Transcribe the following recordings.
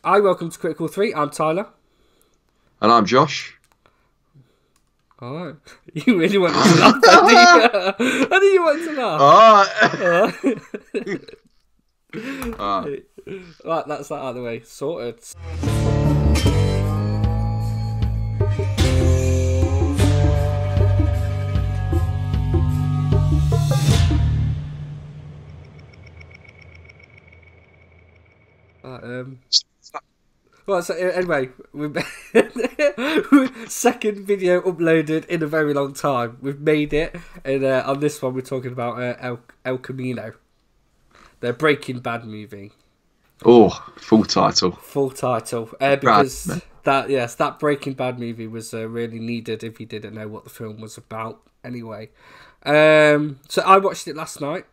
Hi, welcome to Critical 3. I'm Tyler. And I'm Josh. Alright. You really wanted to laugh, I knew you wanted to laugh. Right, that's that out of the way. Sorted. Well, so anyway, second video uploaded in a very long time. We've made it, and on this one we're talking about El Camino, the Breaking Bad movie. Oh, full title. Full title, because that Breaking Bad movie was really needed if you didn't know what the film was about. Anyway, so I watched it last night.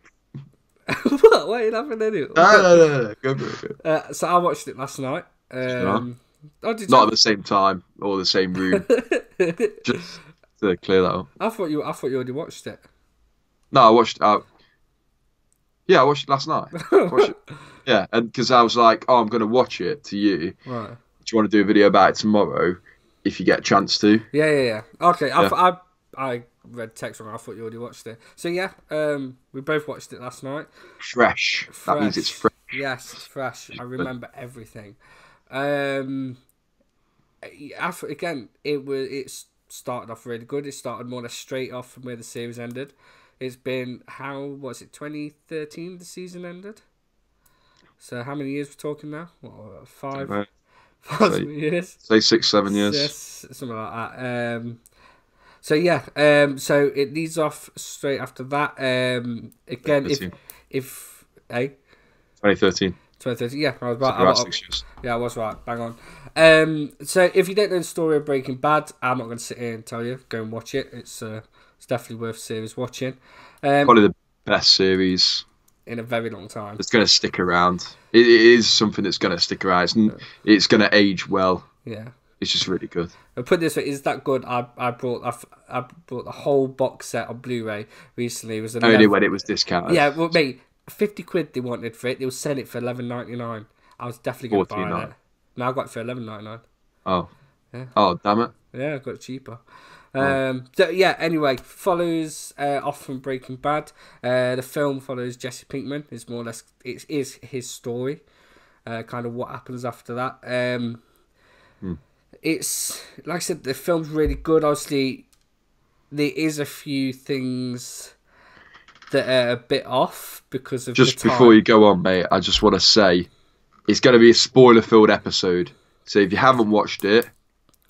What? Why are you laughing at it? No. Go for it. So I watched it last night. Not at the same time or the same room. Just to clear that up. I thought you already watched it. No, I watched. Yeah, I watched it last night. Yeah, and because I was like, "Oh, I'm going to watch it to you. Right. Do you want to do a video about it tomorrow, if you get a chance to?" Yeah. Okay. Yeah. I read text wrong. I thought you already watched it. So yeah, we both watched it last night. Fresh. That means it's fresh. Yes, it's fresh. I remember everything. Again, it started off really good. It started more or less straight off from where the series ended. It's been 2013 the season ended? So how many years we're talking now? What, 5 years? Say 6, 7 years. Yes, something like that. So yeah, so it leads off straight after that. Again, if 2013. 2013, yeah, I was right. About 6 years. Yeah, I was right. Bang on. So if you don't know the story of Breaking Bad, I'm not going to sit here and tell you. Go and watch it. It's definitely worth series watching. Probably the best series in a very long time. It's going to stick around. It is something that's going to stick around. It's going to age well. Yeah. It's just really good. I'll put it this way, is that good? I brought the whole box set on Blu-ray recently. It was only when it was discounted. Yeah, well, mate, 50 quid they wanted for it. They were selling it for $11.99. I was definitely going to buy it. Now I got it for $11.99. Oh. Yeah. Oh, damn it. Yeah, I got it cheaper. So yeah, anyway, follows off from Breaking Bad. The film follows Jesse Pinkman. It's more or less it is his story. Kind of what happens after that. It's like I said, the film's really good. Obviously, there is a few things that are a bit off because of just the time. Before you go on, mate, I just want to say it's going to be a spoiler-filled episode. So if you haven't watched it,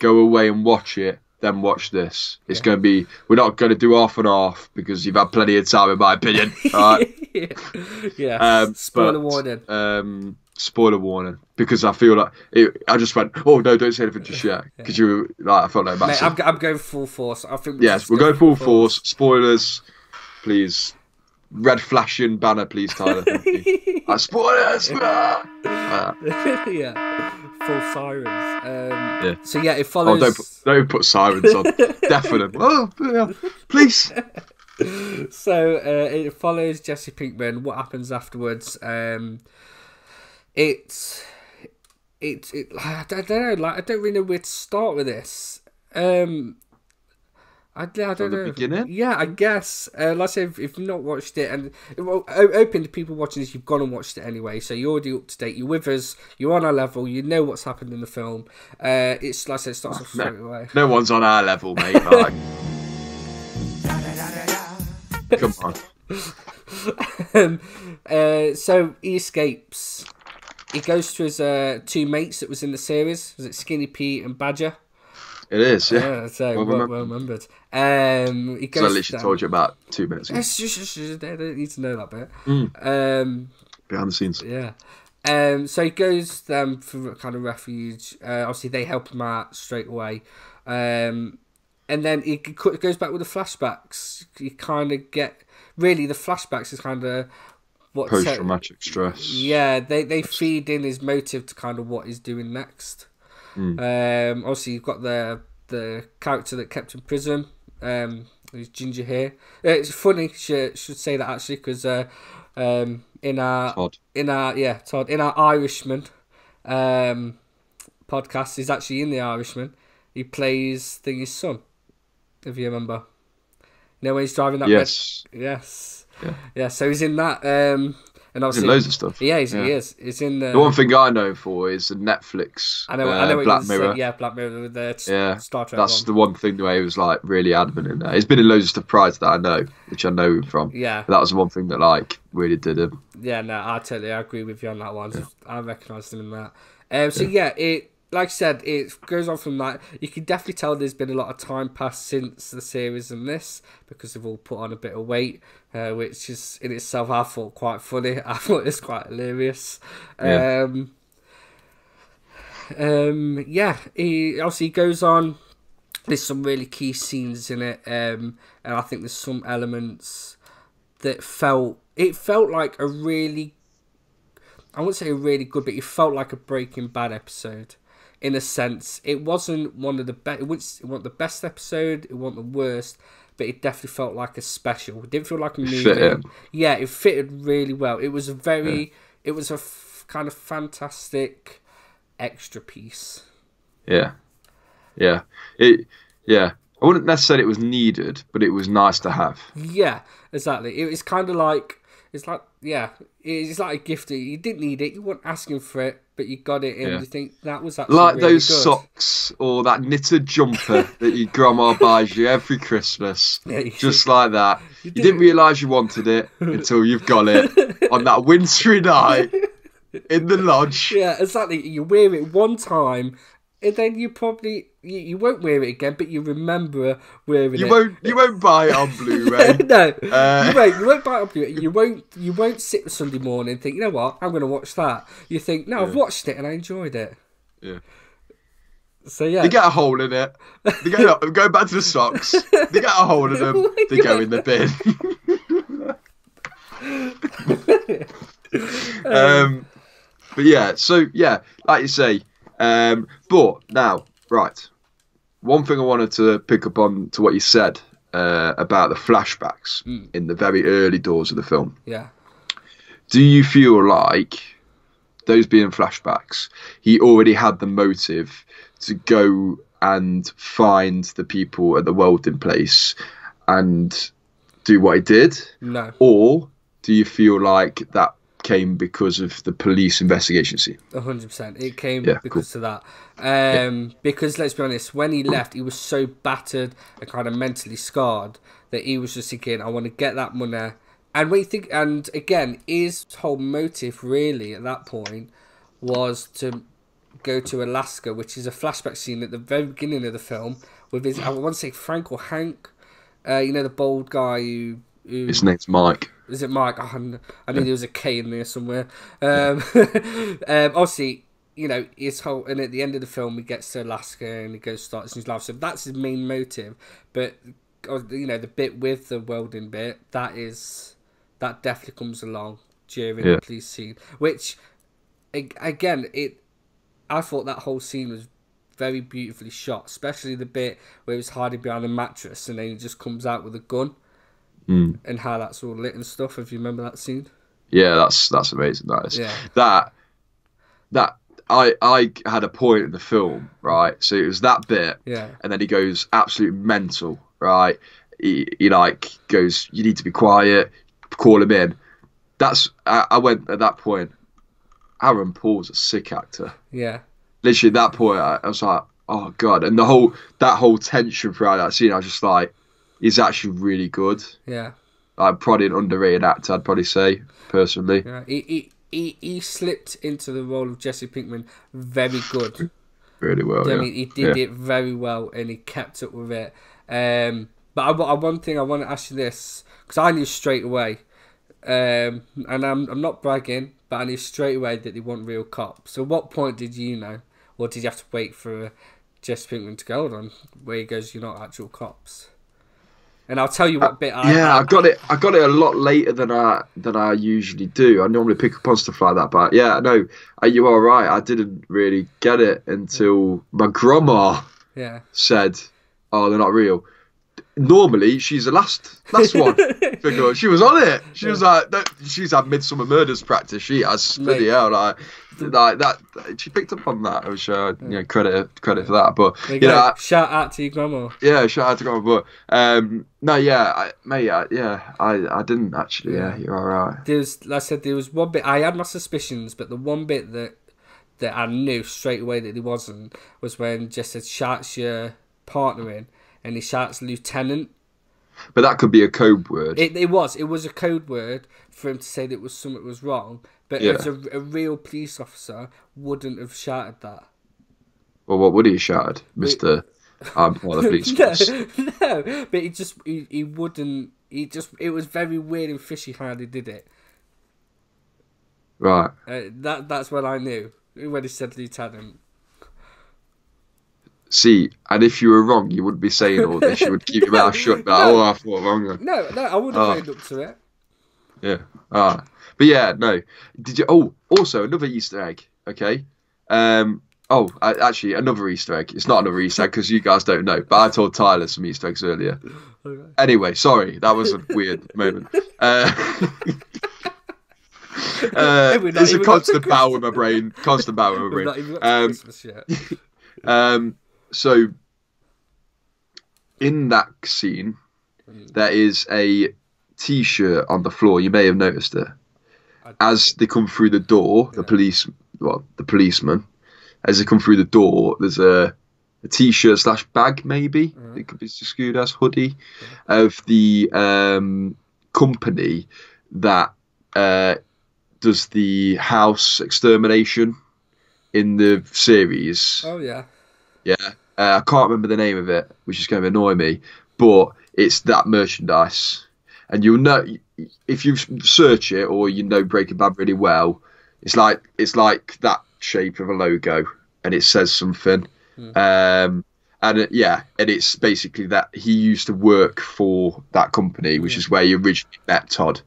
go away and watch it. Then watch this. It's going to be. We're not going to do half and half because you've had plenty of time, in my opinion. All right. Yeah. Spoiler warning. Spoiler warning, because I feel like I just went, oh no, don't say anything just yet, because you like I felt like mate, I'm going full force. I think we're going full force. Spoilers, please. Red flashing banner, please, Tyler. Thank you. Spoilers. Yeah, full sirens. Yeah. So yeah, it follows. Don't put sirens on. Definitely. Oh, yeah. Please. So it follows Jesse Pinkman. What happens afterwards? It's I don't know. Like I don't really know where to start with this. I don't know. Beginning? Yeah, I guess. Like I say, if you've not watched it, and open to people watching this, you've gone and watched it anyway, so you're already up to date. You're with us. You're on our level. You know what's happened in the film. It's like I said, it starts off straight away. No one's on our level, mate. Like, come on. So he escapes. He goes to his two mates that was in the series. Was it Skinny Pete and Badger? It is, yeah. So well remembered. He goes. So I literally told you about 2 minutes ago. They don't need to know that bit. Behind the scenes. Yeah. So he goes for kind of refuge. Obviously, they help him out straight away. And then he goes back with the flashbacks. You kind of get... Really, the flashbacks is kind of... post-traumatic stress. Yeah, they feed in his motive to kind of what he's doing next. Obviously, you've got the character that kept in prison, who's ginger hair. It's funny, should say that actually, because Todd. In our Irishman, podcast is actually in The Irishman. He plays his son, if you remember. You know when he's driving that Yes. red... Yes. Yeah. Yeah, so he's in that. And He's obviously, in loads of stuff. Yeah, he is. He's in The one thing I know him for is the Netflix I know what Black you Mirror. yeah, Black Mirror with the Star Trek that's one. the one thing where he was like really adamant in there. He's been in loads of stuff prior to that I know, which I know him from. Yeah. But that was the one thing that like really did him. Yeah, no, I totally agree with you on that one. Yeah. I recognised him in that. So yeah, it like I said, it goes on from that. You can definitely tell there's been a lot of time passed since the series and this, because they've all put on a bit of weight, which is in itself I thought quite funny. I thought it was quite hilarious. Yeah. He obviously goes on. There's some really key scenes in it, and I think there's some elements that felt like a really, I wouldn't say a really good, but it felt like a Breaking Bad episode. In a sense, it wasn't one of the best. It wasn't the best episode. It wasn't the worst, but it definitely felt like a special. It didn't feel like a movie. Yeah, it fitted really well. It was it was a kind of fantastic extra piece. Yeah. I wouldn't necessarily say it was needed, but it was nice to have. Yeah, exactly. It's kind of like it's like a gift that you didn't need it. You weren't asking for it, but you got it, and you think that was actually like really those good. Socks or that knitted jumper that your grandma buys you every Christmas. Yeah, just like that. You didn't realise you wanted it until you've got it on that wintry night in the lodge. Yeah, exactly. You wear it one time, and then you probably you won't wear it again, but you remember wearing it. You won't buy it on Blu-ray. No, you won't buy it on Blu-ray. You won't sit Sunday morning and think, you know what, I'm going to watch that. You think, no, I've watched it and I enjoyed it. Yeah. So yeah, they get a hole in it. They go back to the socks. They get a hole in them. They go in the bin. But yeah, so yeah, like you say. But now, right. One thing I wanted to pick up on to what you said about the flashbacks in the very early doors of the film. Yeah. Do you feel like those being flashbacks, he already had the motive to go and find the people at the welding place and do what he did? No. Or do you feel like that came because of the police investigation scene? 100%. It came because of that. Because let's be honest, when he left, he was so battered and kind of mentally scarred that he was just thinking, I want to get that money. And when you think, and again, his whole motive really at that point was to go to Alaska, which is a flashback scene at the very beginning of the film with his, I want to say Frank or Hank, the bald guy who his name's Mike. Is it Mike? Oh, I knew there was a K in there somewhere. Obviously, his whole, and at the end of the film, he gets to Alaska and he goes starts his life. So that's his main motive. But the bit with the welding bit, that definitely comes along during the police scene. Which, again, I thought that whole scene was very beautifully shot, especially the bit where he was hiding behind a mattress and then he just comes out with a gun. And how that's all lit and stuff. If you remember that scene, yeah, that's amazing. That is that I had a point in the film, right? So it was that bit, and then he goes absolute mental, right? He like goes, you need to be quiet, call him in. I went at that point. Aaron Paul's a sick actor. Yeah, literally at that point, I was like, oh god, and that whole tension throughout that scene, I was just like. He's actually really good. Yeah. I'm probably an underrated actor, I'd probably say, personally. Yeah. He slipped into the role of Jesse Pinkman very good. Really well, I mean, he did it very well and he kept up with it. But one thing I want to ask you this, because I knew straight away, and I'm not bragging, but I knew straight away that they weren't real cops. So what point did you know? Or did you have to wait for Jesse Pinkman to go on, where he goes, you're not actual cops? And I'll tell you what bit I got it a lot later than I usually do. I normally pick up on stuff like that, but yeah, no, you are right. I didn't really get it until my grandma said, "Oh, they're not real." normally she's the last one. Because she was on it. She was like, she's had Midsummer Murders practice. She has bloody hell, like that. She picked up on that, which credit for that. But shout out to your grandma. Yeah, shout out to grandma. But no, yeah, I didn't actually. Yeah, you're all right. Like I said, there was one bit I had my suspicions, but the one bit that I knew straight away that he wasn't was when Jess said, "Shouts your partner in," and he shouts "Lieutenant." But that could be a code word. It was a code word for him to say that something was wrong. But as a real police officer wouldn't have shouted that. Well, what would he have shouted, Mister? I'm part of the police force. No, but he wouldn't. It was very weird and fishy how they did it. Right. That's what I knew when he said lieutenant. See, and if you were wrong, you wouldn't be saying all this. You would keep your mouth shut. But, I thought wrong. No, I would have owned up to it. Yeah. But yeah, no. Did you? Oh, also another Easter egg. Okay. Actually, another Easter egg. It's not another Easter egg because you guys don't know. But I told Tyler some Easter eggs earlier. Okay. Anyway, sorry, that was a weird moment. It's a constant battle with my brain. Constant battle with my brain. Not even Christmas yet. So in that scene, there is a T-shirt on the floor. You may have noticed it. As they come through the door, the policeman, as they come through the door, there's a T-shirt / bag, maybe it could be skewed as hoodie of the company that does the house extermination in the series. Oh yeah. Yeah, I can't remember the name of it, which is going to annoy me, but it's that merchandise. And you'll know, if you search it or you know Breaking Bad really well, it's like that shape of a logo, and it says something. And it's basically that he used to work for that company, which is where you originally met Todd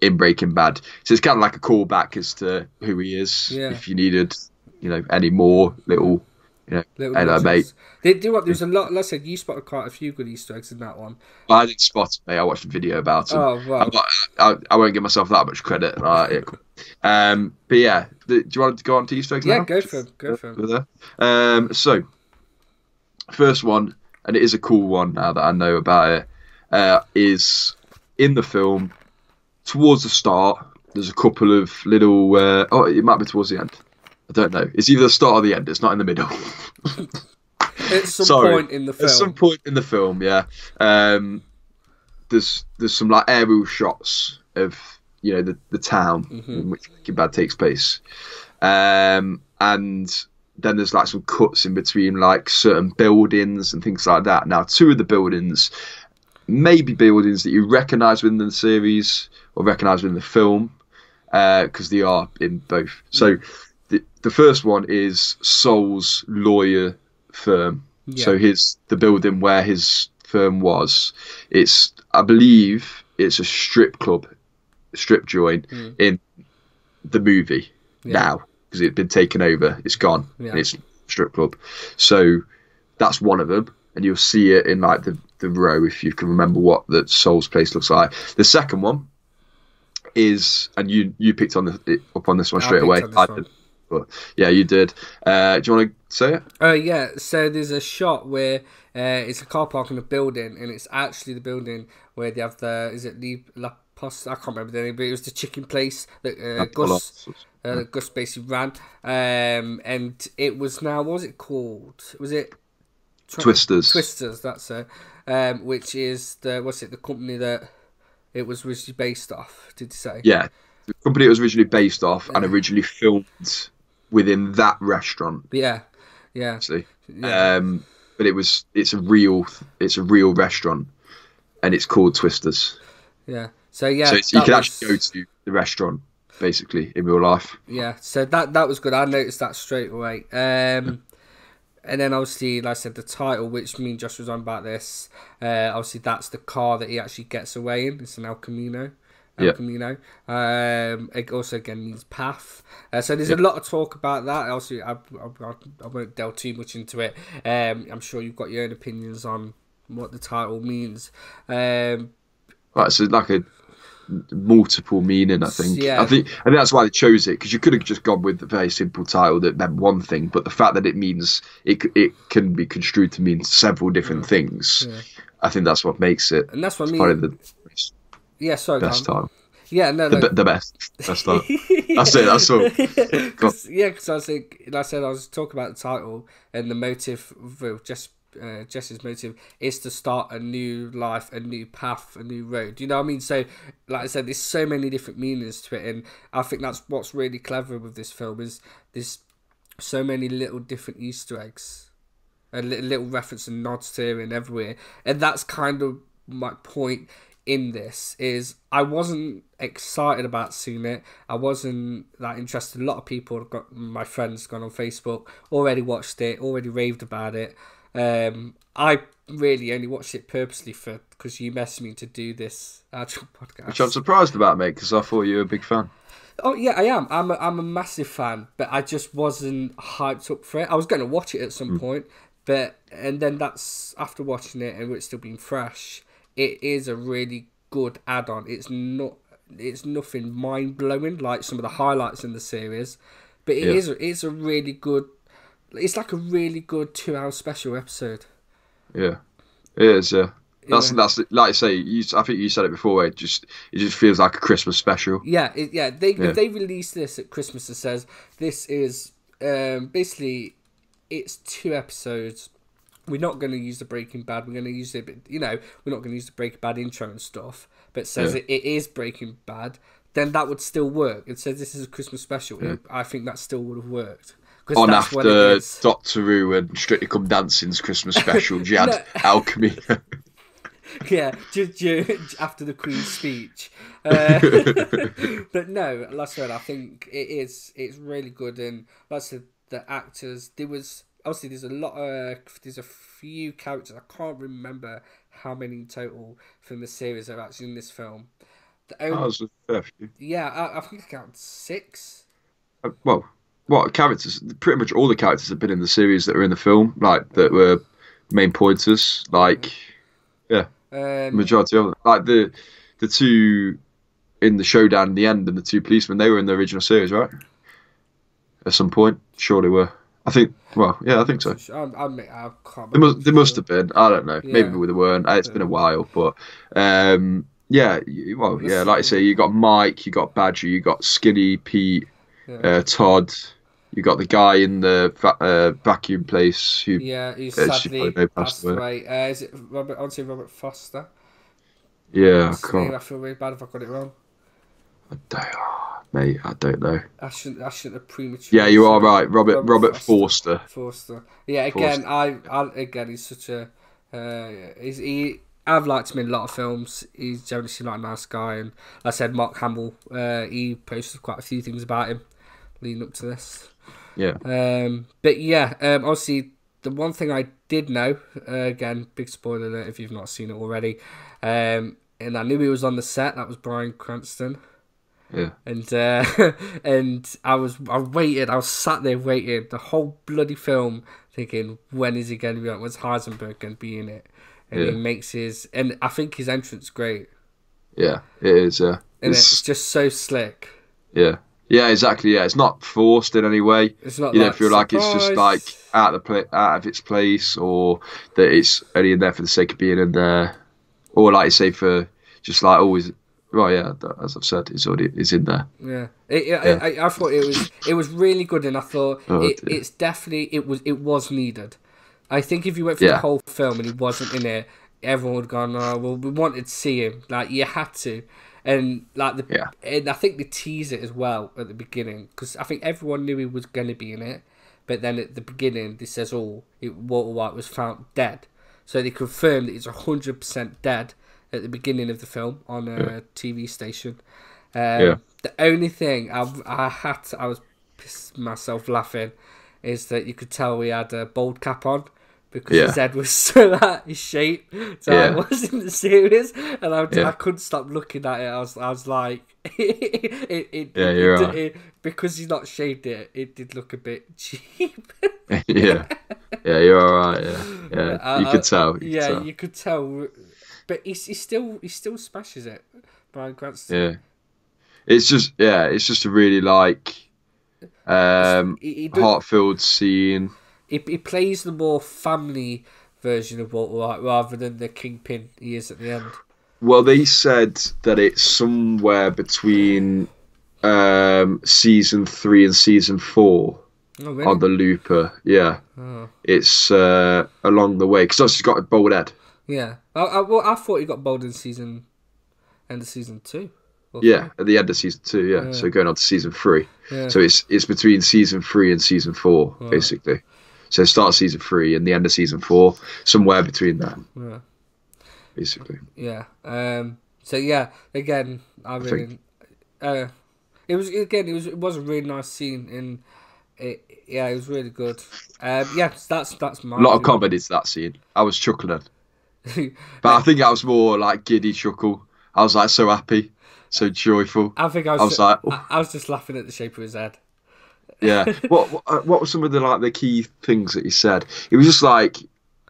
in Breaking Bad. So it's kind of like a callback as to who he is. Yeah. If you needed, any more little. Hello, mate. There's a lot. Like I said, you spotted quite a few good Easter eggs in that one. I didn't spot it, mate. I watched a video about it. Oh, well. I won't give myself that much credit. Yeah, cool. But yeah, do you want to go on to Easter eggs now? Yeah, go for them. So, first one, and it is a cool one now that I know about it, is in the film, towards the start, there's a couple of little... it might be towards the end. I don't know. It's either the start or the end. It's not in the middle. At some point in the film. At some point in the film, yeah. There's some like aerial shots of the town in which Breaking Bad takes place, and then there's like some cuts in between like certain buildings and things like that. Now, two of the buildings may be buildings that you recognise within the series or recognise within the film, because they are in both. So. The first one is Saul's lawyer firm. Yeah. So the building where his firm was. I believe it's a strip joint in the movie now because it's been taken over. It's gone. Yeah. And it's a strip club. So that's one of them, and you'll see it in like the row if you can remember what that Saul's place looks like. The second one is, and you picked up on this one straight away. I did. But yeah, you did. Do you want to say it? Yeah. So there's a shot where it's a car park in a building, and it's actually the building where they have La Poste? I can't remember the name, but it was the chicken place that Gus basically ran. And it was now, what was it called? Was it Twisters? Twisters, that's it. Which is the company that it was originally based off? Did you say? Yeah, the company it was originally based off and originally filmed within that restaurant. Yeah. See, but it's a real restaurant, and it's called Twisters. Yeah. So yeah, you can actually go to the restaurant basically in real life. Yeah. So that was good. I noticed that straight away. And then obviously, like I said, the title, which me and Josh was on about this. Obviously, that's the car that he actually gets away in. It's an El Camino. Camino. It also again means path. So there's a lot of talk about that. Also, I won't delve too much into it. I'm sure you've got your own opinions on what the title means. Right, so like a multiple meaning. I think. Yeah, I think that's why they chose it, because you could have just gone with a very simple title that meant one thing, but the fact that it means it can be construed to mean several different things. yeah. I think that's what makes it. And that's what I Probably mean. the Yeah, sorry, best Tom. time. Yeah, no, The best time. That's it. That's all. Because I think, like I said, I was talking about the title and the motive. Jesse's motive is to start a new life, a new path, a new road. You know what I mean? So, like I said, there's so many different meanings to it, and I think that's what's really clever with this film is there's so many little different Easter eggs, and little reference and nods to here and everywhere, and that's kind of my point in this. Is I wasn't excited about seeing it. I wasn't that interested. A lot of people, my friends, gone on Facebook, already watched it, already raved about it. I really only watched it purposely because you messaged me to do this actual podcast, Which I'm surprised about, mate, because I thought you were a big fan. Oh yeah, I am. I'm a massive fan, but I just wasn't hyped up for it. I was going to watch it at some point, and then that's after watching it and it's still being fresh. It is a really good add-on. It's nothing mind-blowing like some of the highlights in the series, but it's a really good. It's like a really good 2-hour special episode. Yeah, it is. Yeah, that's like I say. I think you said it before. It just feels like a Christmas special. Yeah, if they release this at Christmas and says this is basically it's 2 episodes. We're not going to use the Breaking Bad. We're going to use it, but we're not going to use the Breaking Bad intro and stuff. But says it is Breaking Bad. Then that would still work. It says this is a Christmas special. Yeah. I think that still would have worked. On after Doctor Who and Strictly Come Dancing's Christmas special, you had Alchemy. Yeah, after the Queen's speech. But no, like I said, I think it's really good. And like I said, the actors, there's a few characters, I can't remember how many in total from the series are actually in this film. Was a fair few. Yeah, I think I counted 6. What characters? Pretty much all the characters have been in the series that are in the film, like that were main pointers. Like, majority of them. Like the 2 in the showdown in the end and the 2 policemen, they were in the original series, right? At some point, sure they were. I think. Well, yeah, I think so. I can't remember. They must have been. I don't know. Maybe they weren't. It's been a while, but yeah. Well, yeah. Like I say, you got Mike, you got Badger, you got Skinny Pete, Todd. You got the guy in the vacuum place who he's sadly passed away. Is it Robert? I want to say Robert Foster. Yeah, I feel really bad if I got it wrong. Mate, I don't know. I shouldn't have prematurely. Yeah, you are right. Robert Forster. Yeah, again, Forster. He's such a. I've liked him in a lot of films. He's generally seemed like a nice guy, and like I said, Mark Hamill. He posted quite a few things about him leading up to this. Yeah. But yeah, obviously the one thing I did know, again, big spoiler alert if you've not seen it already, and I knew he was on the set. That was Bryan Cranston. Yeah. And and I was sat there waiting the whole bloody film, thinking, when is he going to be on? When's Heisenberg going to be in it? And he makes and I think his entrance great. Yeah, it is. Yeah, and it's just so slick. Yeah. Yeah, exactly. Yeah, it's not forced in any way. It's not. You don't feel like it's just like out of its place, or that it's only in there for the sake of being in there, or like you say, for just like always. Well, yeah, as I've said, it's in there. Yeah, I thought it was really good, and I thought it's definitely it was needed. I think if you went through the whole film and he wasn't in it, everyone would have gone, oh, well, we wanted to see him. Like, you had to. And and I think they tease it as well at the beginning, because I think everyone knew he was going to be in it, but then at the beginning they says, Walter White was found dead, so they confirmed that he's 100% dead at the beginning of the film on a TV station. The only thing I was pissing myself laughing is that you could tell he had a bald cap on, because his head was so out of shape. So I was in the series, and I couldn't stop looking at it. I was like, because he's not shaved it did look a bit cheap. Yeah, Yeah, you're all right. Yeah. You could tell. You could tell, but he still smashes it. Bryan Cranston. Yeah, it's just a really heart-filled scene. He plays the more family version of Walter White rather than the kingpin he is at the end. Well, they said that it's somewhere between season 3 and season 4 really? on the Looper. Yeah, it's along the way because he's got a bald head. Yeah, I thought he got bald in end of season 2. Yeah, at the end of season 2. Yeah, so going on to season 3. Yeah. So it's between season 3 and season 4 basically. So start of season 3 and the end of season 4, somewhere between that. Yeah. Basically. Yeah. So yeah, again, it was a really nice scene, and it was really good. That's my. A lot of comedy to that scene. I was chuckling, but I think I was more like giddy chuckle. I was like so happy, so joyful. I think I was just laughing at the shape of his head. Yeah. What were some of the key things that he said? It was just like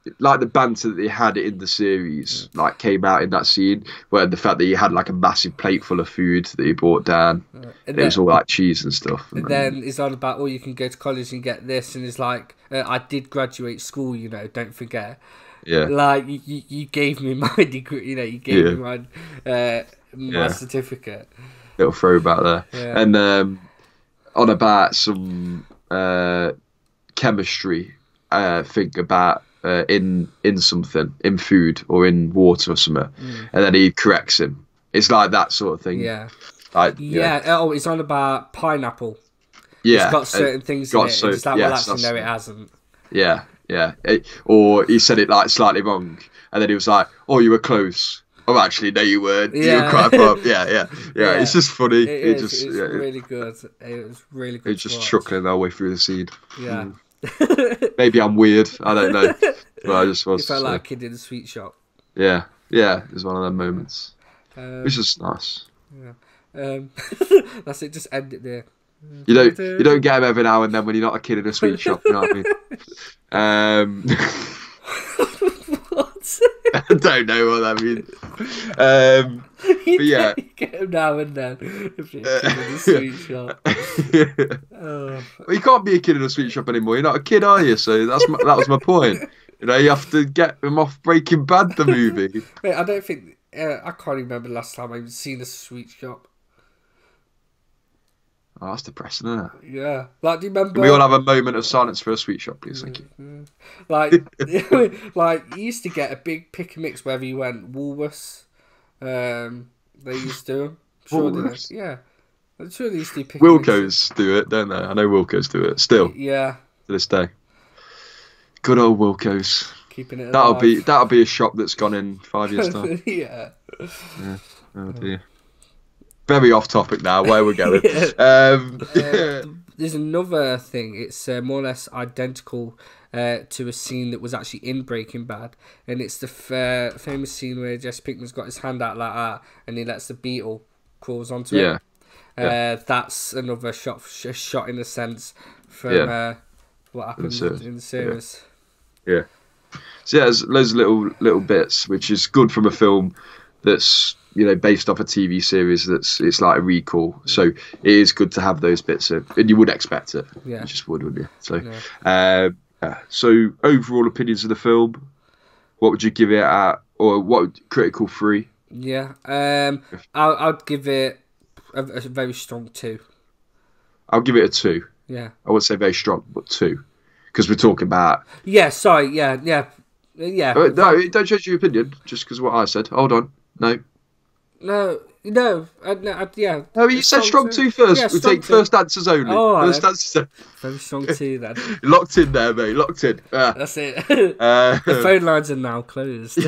the banter that they had in the series, came out in that scene, where the fact that he had a massive plate full of food that he brought down, and it was all cheese and stuff. And then it's on about, you can go to college and get this, and it's like, I did graduate school, don't forget. Yeah. You gave me my degree, you gave me my certificate. Little throwback there. Yeah. And on about some chemistry thing about in something, in food or in water or something, and then he corrects him. It's like that sort of thing. Yeah. Oh, it's on about pineapple. Yeah. It's got certain things in it. It's like, well, actually, no, it hasn't. Yeah. Or he said it slightly wrong, and then he was like, "Oh, you were close." Oh, actually, no, you weren't. Yeah. You were quite above. Yeah. It's just funny. It's really good. It was really good. It's just chuckling our way through the scene. Yeah. Maybe I'm weird. I don't know. But I just was. You felt like a kid in a sweet shop. Yeah. It was one of them moments. Which is nice. Yeah. That's it. Just end it there. You don't get him every now and then when you're not a kid in a sweet shop. You know what I mean? What? I don't know what that means. But yeah, you get him now and then if you're a kid in a sweet shop. Well, you can't be a kid in a sweet shop anymore. You're not a kid, are you? So that was my point. You have to get him off Breaking Bad, the movie. Wait, I don't think I can't remember the last time I've seen a sweet shop. Oh, that's depressing, isn't it? Yeah. Do you remember? Can we all have a moment of silence for a sweet shop, please? Thank you. You used to get a big pick and mix wherever you went. Woolworths, they used to. Woolworths? Yeah. I'm sure they used to pick Wilco's do it, don't they? I know Wilco's do it still. Yeah. To this day. Good old Wilco's. Keeping it alive. That'll be a shop that's gone in 5 years' time. Yeah. Oh dear. Very off topic now. Where we're going? There's another thing. It's more or less identical to a scene that was actually in Breaking Bad, and it's the famous scene where Jesse Pinkman's got his hand out like that, and he lets the beetle crawls onto it. That's another shot in a sense from what happens in the series. Yeah. So there's loads of little bits, which is good from a film that's based off a TV series it's like a recall. So it is good to have those bits in, and you would expect it. Yeah. You just would, wouldn't you? So, so overall opinions of the film, what would you give it at, or what critical 3? Yeah, I'd give it a very strong 2. I'll give it a 2. Yeah, I wouldn't say very strong, but 2, because we're talking about. Yeah, sorry. Yeah. No, don't change your opinion just because of what I said. Hold on. No. Yeah. No, you said strong 2 first. Yeah, we take 2. First answers only. Oh, first answers. Very strong 2 then. Locked in there, mate. Locked in. That's it. The phone lines are now closed.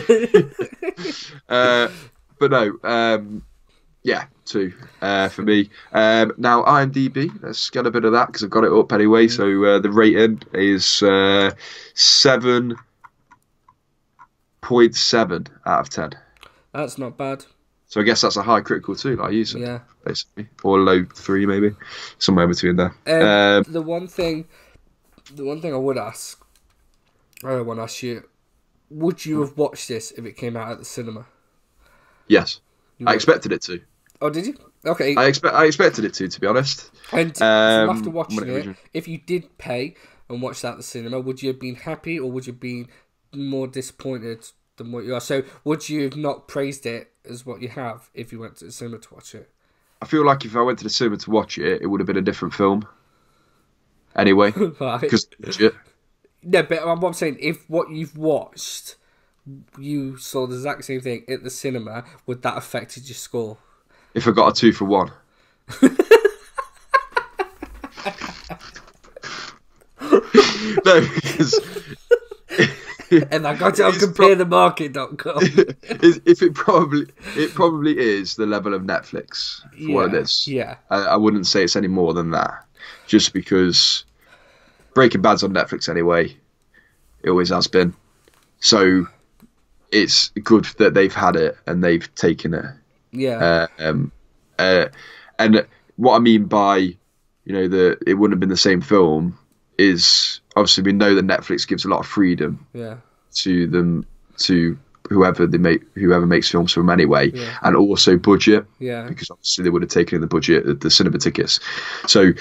But no. Yeah, 2 for me. Now IMDb. Let's get a bit of that because I've got it up anyway. So the rating is 7.7 out of 10. That's not bad. So I guess that's a high critical 2, like you said. Yeah. Basically. Or low 3 maybe. Somewhere between there. The one thing I would ask, I want to ask you, would you have watched this if it came out at the cinema? Yes, You I would. expected it to. Oh, did you? Okay. I expected it to be honest. And after watching when it, if you did pay and watch that at the cinema, would you have been happy or would you have been more disappointed than what you are? So, would you have not praised it as what you have if you went to the cinema to watch it? I feel like if I went to the cinema to watch it, it would have been a different film. Anyway, Right. because budget. No, but what I'm saying, if what you've watched, you saw the exact same thing at the cinema, would that affected your score? If I got a 2 for 1. No, because And I got it on comparethemarket.com. if it probably is the level of Netflix for what it is. Yeah. I wouldn't say it's any more than that, just because Breaking Bad's on Netflix anyway. It always has been. So it's good that they've had it and they've taken it. Yeah. And what I mean by, that it wouldn't have been the same film is obviously we know that Netflix gives a lot of freedom to them, to whoever makes films for them anyway, and also budget, because obviously they would have taken in the budget of the cinema tickets. So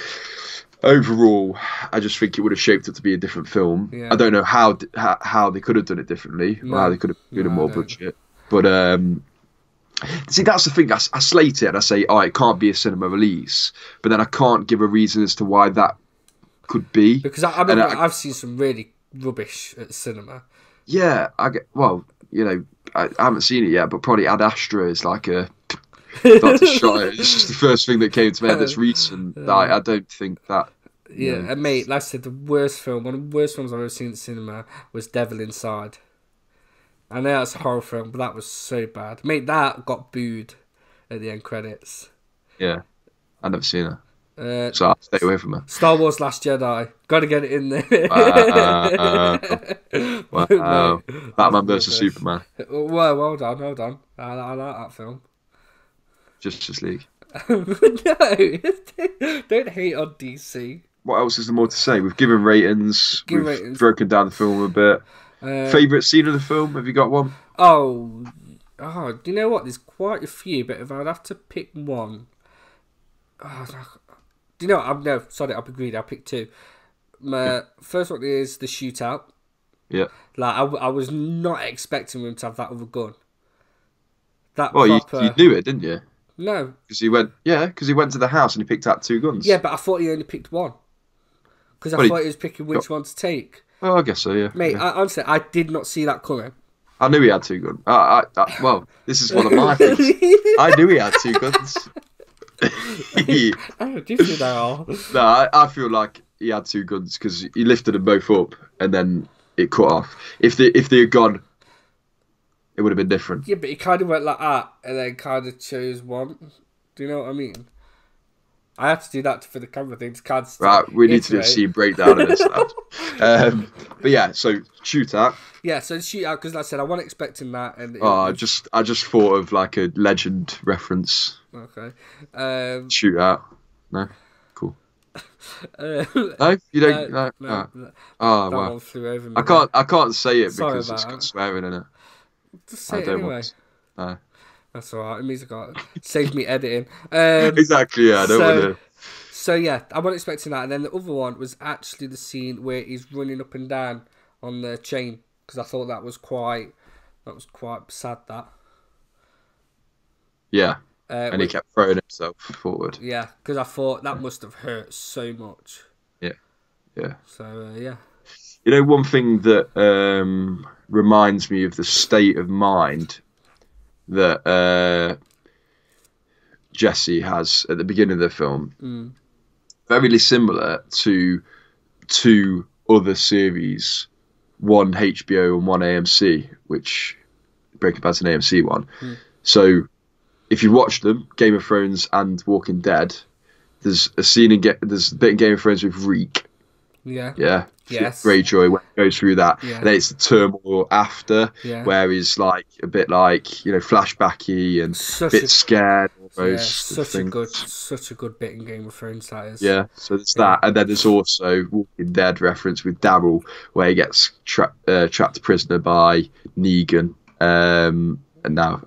overall, I just think it would have shaped it to be a different film. I don't know how they could have done it differently, or how they could have given more budget, but see, that's the thing. I slate it and I say, it can't be a cinema release, but then I can't give a reason as to why that could be. Because I've seen some really rubbish at the cinema. Yeah, I haven't seen it yet, but probably Ad Astra is like a Dr. Shot. It's just the first thing that came to me that's recent. I don't think that. Yeah, and mate, like I said, one of the worst films I've ever seen at the cinema was Devil Inside. I know that's a horror film, but that was so bad. Mate, that got booed at the end credits. Yeah, I've never seen it. So I'll stay away from it. Star Wars Last Jedi. Got to get it in there. Wow. Batman vs Superman. Well done. I like that film. Justice League. No, don't hate on DC. What else is there more to say? We've given ratings. We've broken down the film a bit. Favourite scene of the film? Have you got one? Do you know what? There's quite a few, but if I'd have to pick one, do you know what? I'll be greedy. I'll pick two. First one is the shootout. Yeah. Like I was not expecting him to have that other gun. You knew it, didn't you? No. Because he went to the house and he picked out 2 guns. Yeah, but I thought he only picked one. Because I thought he was picking which one to take. Oh, I guess so, yeah. Mate, yeah. Honestly, I did not see that coming. I knew he had 2 guns. Well, this is one of my things. I knew he had 2 guns. Oh, do you know? No, I feel like he had 2 guns because he lifted them both up and then it cut off. If they had gone, it would have been different. Yeah, but he kind of went like that and then kind of chose one. Do you know what I mean? I had to do that for the camera thing. Right, we need to do a scene breakdown of this now. But yeah, so shootout. Yeah, so shootout, because like I said, I wasn't expecting that. I just thought of like a legend reference. Okay. Shootout. No? Cool. No? You don't? No. Oh, that wow. one flew over me. I can't say it Sorry because it's about got that. swearing in it. Just say I it don't anyway. want. No. That's alright. It means saves me editing. Exactly, yeah. I don't want to. So yeah, I wasn't expecting that. And then the other one was actually the scene where he's running up and down on the chain, because I thought that was quite sad. That. Yeah. And he kept throwing himself forward. Yeah, because I thought that must have hurt so much. Yeah. Yeah. So yeah. You know, one thing that reminds me of the state of mind that Jesse has at the beginning of the film, very similar to 2 other series, one HBO and one AMC, which Breaking Bad's an AMC one. So if you watch them, Game of Thrones and Walking Dead, there's a scene there's a bit in Game of Thrones with Reek. Yeah. Yeah. Yes. Greyjoy when he goes through that. Yeah. And then it's the turmoil after, where he's like a bit like, flashbacky and a bit scared. most such a good bit in Game of Thrones, that is. Yeah, so there's that, and then there's also Walking Dead reference with Daryl, where he gets trapped prisoner by Negan. And now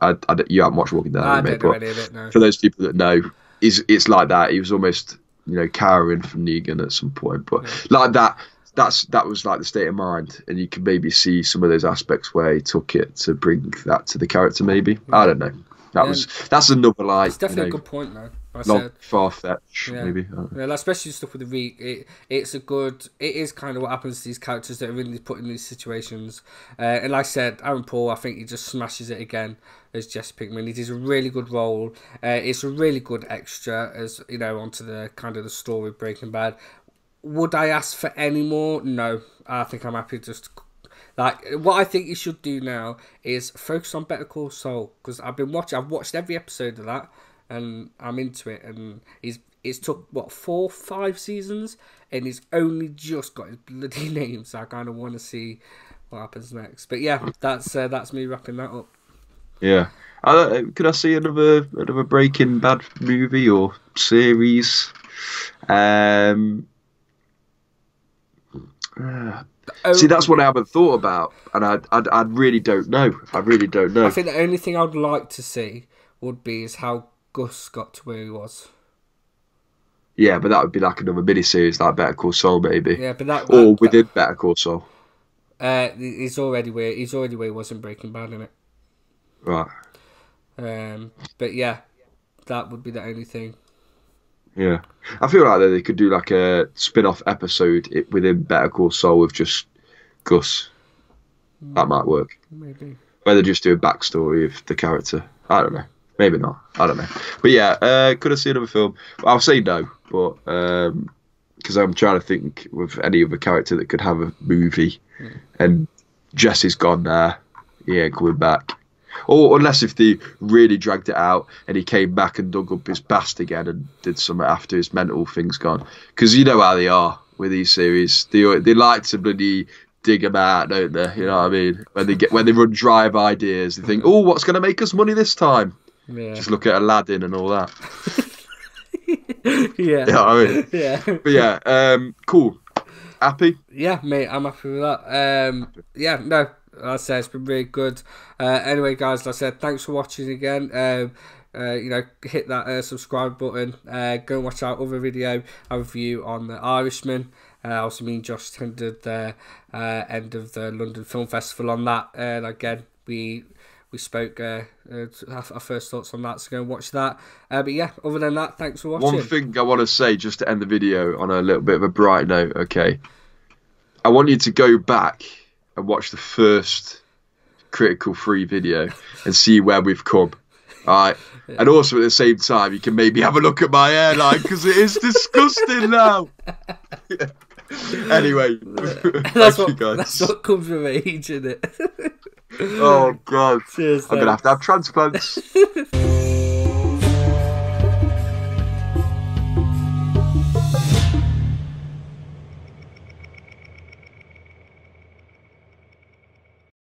you haven't watched Walking Dead, I mate, don't know but any of it, no. for those people that know, it's like that. He was almost cowering from Negan at some point, but like that. That was like the state of mind, and you can maybe see some of those aspects where he took it to bring that to the character. Maybe I don't know. That's another like. It's definitely a good point, though. Not far fetched, maybe. Yeah, especially stuff with the Reek. It is kind of what happens to these characters that are really put in these situations. And like I said, Aaron Paul, I think he just smashes it again as Jesse Pinkman. He does a really good role. It's a really good extra as onto the kind of the story of Breaking Bad. Would I ask for any more? No, I think I'm happy just. Like, what I think you should do now is focus on Better Call Saul, because I've watched every episode of that, and I'm into it, and it's took, 4-5 seasons, and he's only just got his bloody name, so I kind of want to see what happens next. But yeah, that's me wrapping that up. Yeah. Could I see another Breaking Bad movie or series? See, that's what I haven't thought about, and I really don't know. I really don't know. I think the only thing I'd like to see would be is how Gus got to where he was. Yeah, but that would be like another mini-series, like Better Call Saul, maybe. Yeah, but within Better Call Saul. He's already where he was in Breaking Bad, isn't it? Right. But yeah, that would be the only thing. Yeah, I feel like they could do like a spin-off episode within Better Call Saul with just Gus. That might work. Maybe. Where they just do a backstory of the character. I don't know. Maybe not. I don't know. But yeah, could I see another film? I'll say no, but because I'm trying to think of any other character that could have a movie, and Jesse's gone there. He ain't coming back. Or unless if they really dragged it out and he came back and dug up his past again and did something after his mental thing's gone. Because you know how they are with these series. They like to bloody dig them out, don't they? You know what I mean? When they run dry of ideas, they think, oh, what's going to make us money this time? Yeah. Just look at Aladdin and all that. Yeah. You know what I mean? Yeah. But yeah, cool. Happy? Yeah, mate, I'm happy with that. Yeah, no. Like I said, it's been really good. Anyway, guys, like I said, thanks for watching again. Hit that subscribe button. Go and watch our other video, our review on The Irishman. Also, me and Josh attended the end of the London Film Festival on that. And again, we spoke our first thoughts on that, so go and watch that. But yeah, other than that, thanks for watching. One thing I want to say, just to end the video on a little bit of a bright note, okay? I want you to go back and watch the first Critical Free video and see where we've come. Alright? Yeah. And also at the same time, you can maybe have a look at my hairline because it is disgusting now. Anyway, that's what comes with age, isn't it? Oh, God. Cheers, I'm going to have transplants.